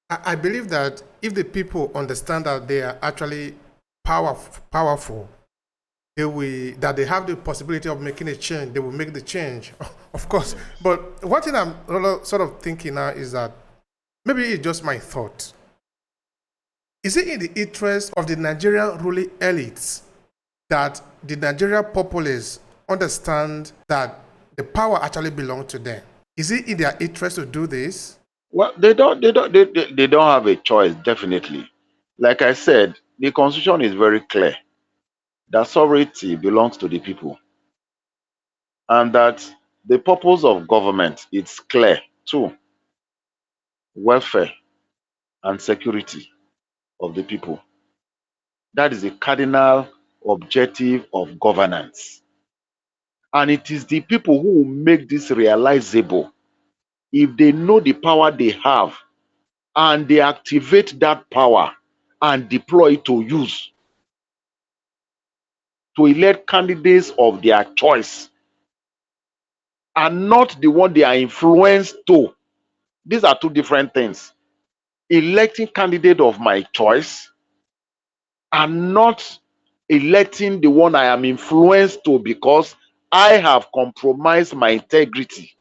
I believe that if the people understand that they are actually powerful, they will that they have the possibility of making a change. They will make the change, of course. Yes. But one thing I'm sort of thinking now is that maybe it's just my thought. Is it in the interest of the Nigerian ruling elites that the Nigerian populace understand that the power actually belongs to them? Is it in their interest to do this? Well, they don't have a choice, definitely. Like I said, the constitution is very clear that sovereignty belongs to the people and that the purpose of government is clear too: welfare and security of the people. That is the cardinal objective of governance. And it is the people who will make this realizable if they know the power they have and they activate that power and deploy it to use to elect candidates of their choice and not the one they are influenced to. These are two different things. Electing candidate of my choice and not electing the one I am influenced to because I have compromised my integrity.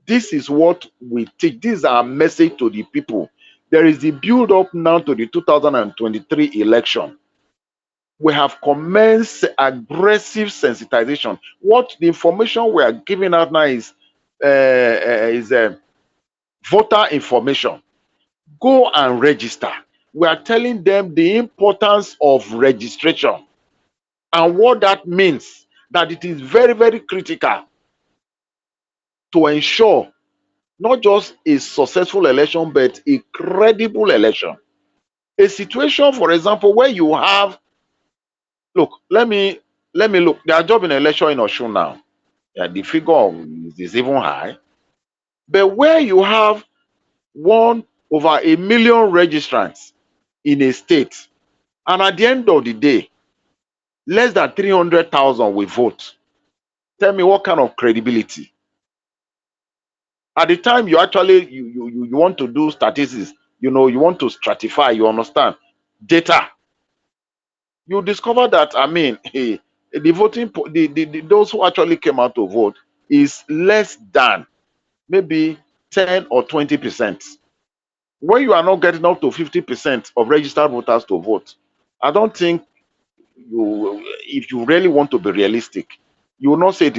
This is what we teach. This is our message to the people. There is the build up now to the 2023 election. We have commenced aggressive sensitization. What the information we are giving out now is voter information. Go and register. We are telling them the importance of registration and what that means, that it is very, very critical to ensure not just a successful election, but a credible election. A situation, for example, where you have, look, let me look. They are job in election in Osun now. Yeah, the figure is even high. But where you have over 1 million registrants in a state, and at the end of the day, less than 300,000 will vote. Tell me what kind of credibility. At the time you actually you want to do statistics, you want to stratify, you understand, data, you discover that, I mean, the those who actually came out to vote is less than maybe 10 or 20%. When you are not getting up to 50% of registered voters to vote, I don't think if you really want to be realistic, you will not say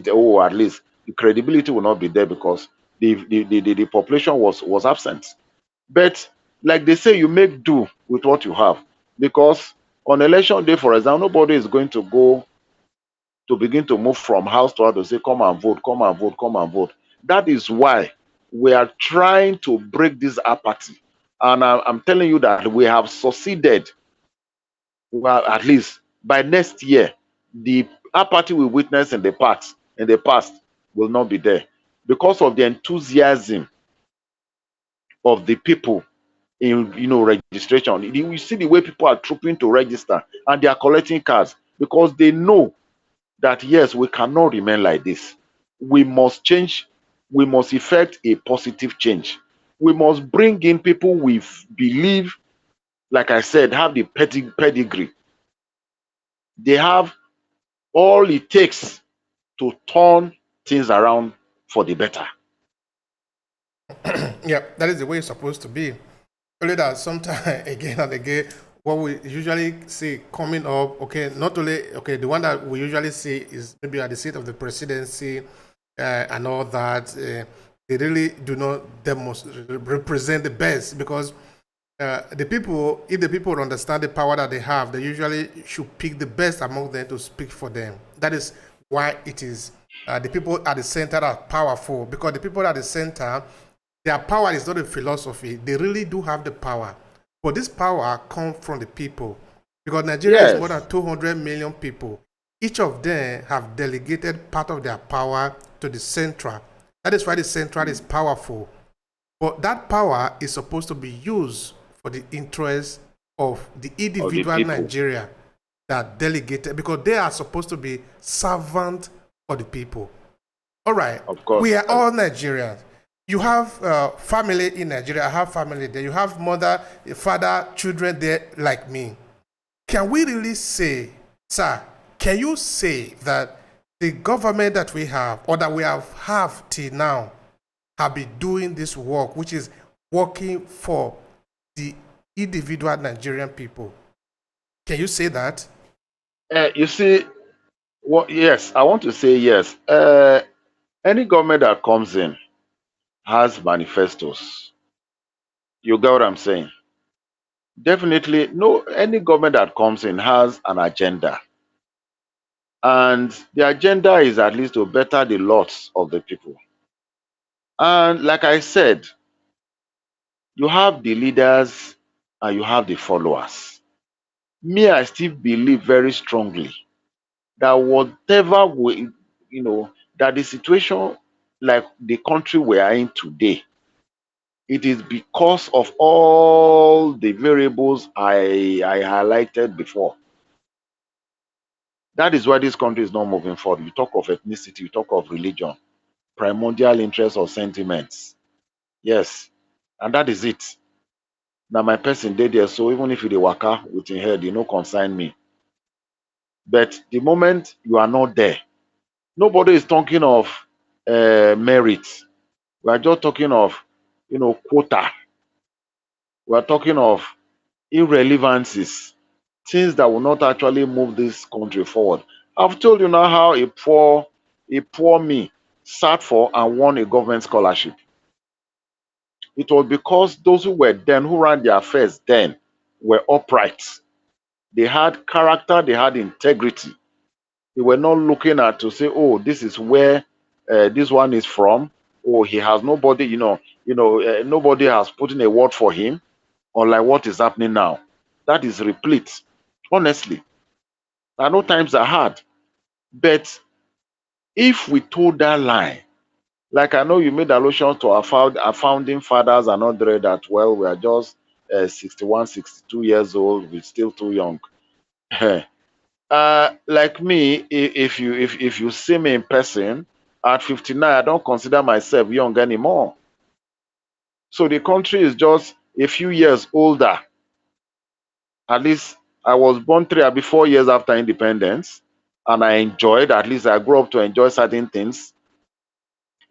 oh, at least the credibility will not be there because the population was absent. But like they say, you make do with what you have, because on election day, for example, nobody is going to go to begin to move from house to house to say, come and vote, come and vote, come and vote. That is why we are trying to break this apathy. And I'm telling you that we have succeeded. Well, at least by next year, the apathy we witnessed in the past will not be there because of the enthusiasm of the people in registration. You see the way people are trooping to register and they are collecting cards because they know that yes, we cannot remain like this. We must change. We must effect a positive change. We must bring in people we believe, like I said, have the pedigree. They have all it takes to turn things around for the better. Yeah, that is the way it's supposed to be. Only that sometimes again and again, what we usually see coming up, okay, not only okay, the one that we usually see is maybe at the seat of the presidency and all that. They really do not represent the best because the people, if the people understand the power that they have, they usually should pick the best among them to speak for them. That is why it is the people at the center are powerful because the people at the center, their power is not a philosophy. They really do have the power. But this power comes from the people. Because Nigeria is more Yes, than 200 million people. Each of them have delegated part of their power to the central. That is why the central is powerful. But that power is supposed to be used for the interest of the of the individual people. Nigeria that delegated, because they are supposed to be servant of the people. All right, Of we course. are all Nigerians. You have family in Nigeria. I have family there. You have mother, father, children there like me. Can we really say, sir, can you say that the government that we have or that we have till now have been doing this work, which is working for the individual Nigerian people? Can you say that? You see, yes, I want to say yes. Any government that comes in has manifestos. You get what I'm saying? Definitely, no, any government that comes in has an agenda. And the agenda is at least to better the lots of the people. And like I said, you have the leaders and you have the followers. Me, I still believe very strongly that whatever we, that the situation like the country we are in today, it is because of all the variables I highlighted before. That is why this country is not moving forward. You talk of ethnicity, you talk of religion, primordial interests or sentiments. Yes, and that is it. Now my person did there, so even if you dey waka with your head, you no concern me. But the moment you are not there, nobody is talking of merit. We are just talking of, quota. We are talking of irrelevancies, things that will not actually move this country forward. I've told you now how a poor me sat for and won a government scholarship. It was because those who were then, who ran their affairs then, were upright. They had character, they had integrity. They were not looking at to say, oh, this is where this one is from. Oh, he has nobody, nobody has put in a word for him, or like what is happening now. That is replete. Honestly, I know times are hard, but if we told that lie, like I know you made allusion to our founding fathers and all that, well, we are just 61, 62 years old, we're still too young. Like me, if you see me in person at 59, I don't consider myself young anymore. So the country is just a few years older. At least I was born 4 years after independence, and I enjoyed, at least I grew up to enjoy certain things.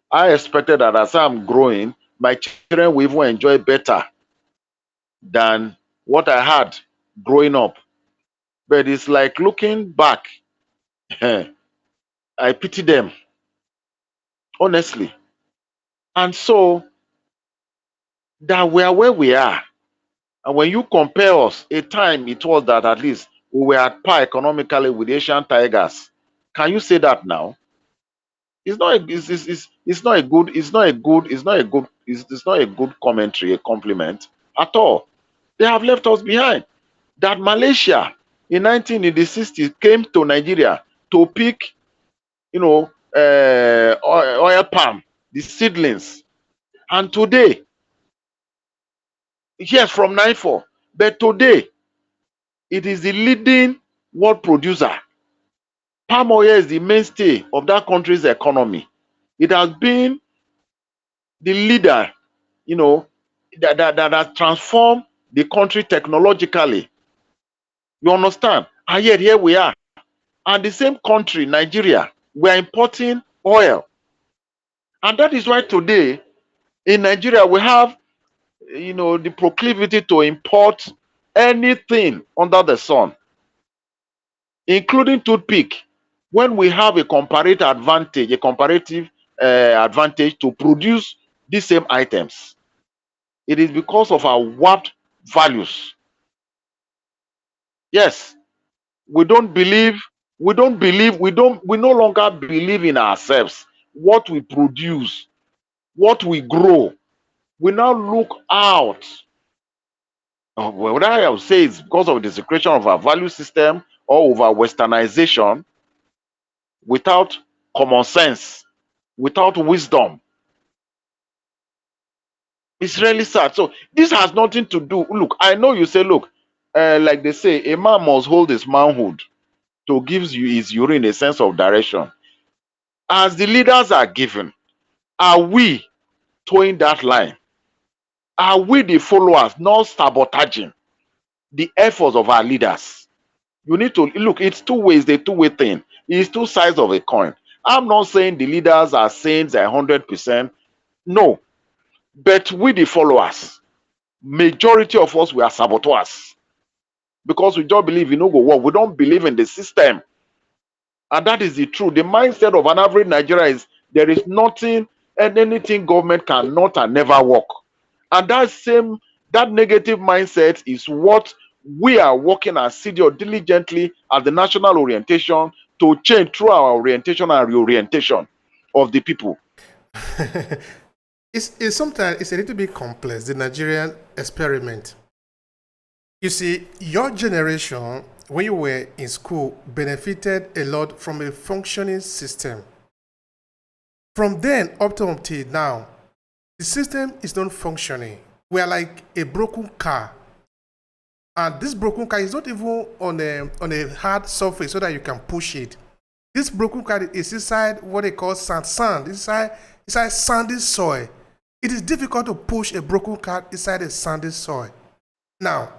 I expected that as I'm growing, my children will even enjoy better than what I had growing up. But it's like looking back, I pity them, honestly. And so that we are where we are. And when you compare us, a time it was that at least we were at par economically with Asian tigers. Can you say that now? It's not a, it's not a good commentary, a compliment at all. They have left us behind. That Malaysia in 1960 came to Nigeria to pick, oil palm, the seedlings. And today, yes, from 94, but today, it is the leading world producer. Palm oil is the mainstay of that country's economy. It has been the leader, that has transformed the country technologically. You understand? And yet here we are. And the same country, Nigeria, we are importing oil. And that is why today in Nigeria we have, the proclivity to import anything under the sun, including toothpick, when we have a comparative advantage to produce these same items. It is because of our warped values. Yes, we no longer believe in ourselves, what we produce, what we grow. We now look out. What I would say is because of the desecration of our value system or of our westernization, without common sense, without wisdom. It's really sad. So this has nothing to do. Look, I know you say, look, like they say, a man must hold his manhood to give you his urine a sense of direction. As the leaders are given, are we towing that line? Are we the followers not sabotaging the efforts of our leaders? You need to look, it's two ways, the two-way thing. It's two sides of a coin. I'm not saying the leaders are saints 100%. No. But we the followers, majority of us, we are saboteurs. Because we don't believe in no go work. We don't believe in the system. And that is the truth. The mindset of an average Nigerian is there is nothing and anything government cannot and never work. And that negative mindset is what we are working assiduously, diligently as the national orientation to change through our orientation and reorientation of the people. It's sometimes it's a little bit complex, the Nigerian experiment. You see, your generation, when you were in school, benefited a lot from a functioning system. From then up to until now, the system is not functioning. We are like a broken car. And this broken car is not even on a hard surface so that you can push it. This broken car is inside what they call sand, inside sandy soil. It is difficult to push a broken car inside a sandy soil. Now,